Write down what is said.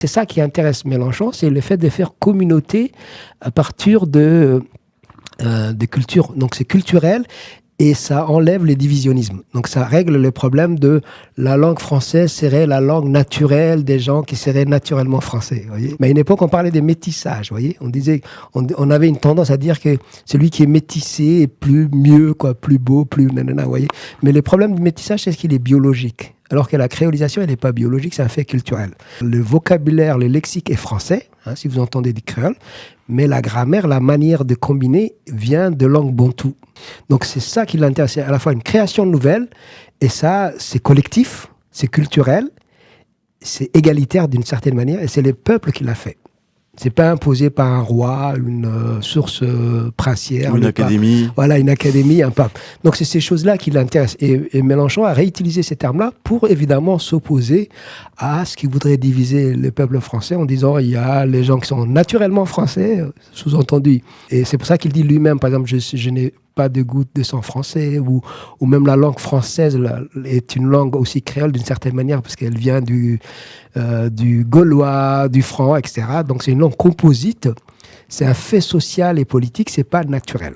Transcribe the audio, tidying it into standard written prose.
C'est ça qui intéresse Mélenchon, c'est le fait de faire communauté à partir de cultures. Donc c'est culturel et ça enlève les divisionnismes. Donc ça règle le problème de la langue française serait la langue naturelle des gens qui seraient naturellement français. Voyez. Mais à une époque, on parlait des métissages. Voyez. On avait une tendance à dire que celui qui est métissé est mieux, quoi, plus beau, plus nanana. Voyez. Mais le problème du métissage, c'est qu'il est biologique. Alors que la créolisation, elle n'est pas biologique, c'est un fait culturel. Le vocabulaire, le lexique est français, si vous entendez du créole, mais la grammaire, la manière de combiner vient de langue bantoue. Donc c'est ça qui l'intéresse, c'est à la fois une création nouvelle, et ça, c'est collectif, c'est culturel, c'est égalitaire d'une certaine manière, et c'est le peuple qui l'a fait. C'est pas imposé par un roi, une source princière. Une académie. Voilà, une académie, un pape. Donc c'est ces choses-là qui l'intéressent. Et Mélenchon a réutilisé ces termes-là pour évidemment s'opposer à ce qui voudrait diviser le peuple français en disant il y a les gens qui sont naturellement français, sous-entendu. Et c'est pour ça qu'il dit lui-même, par exemple, je n'ai pas de goutte de sang français, ou même la langue française est une langue aussi créole d'une certaine manière, parce qu'elle vient du gaulois, du franc, etc. Donc c'est une langue composite, c'est un fait social et politique, c'est pas naturel.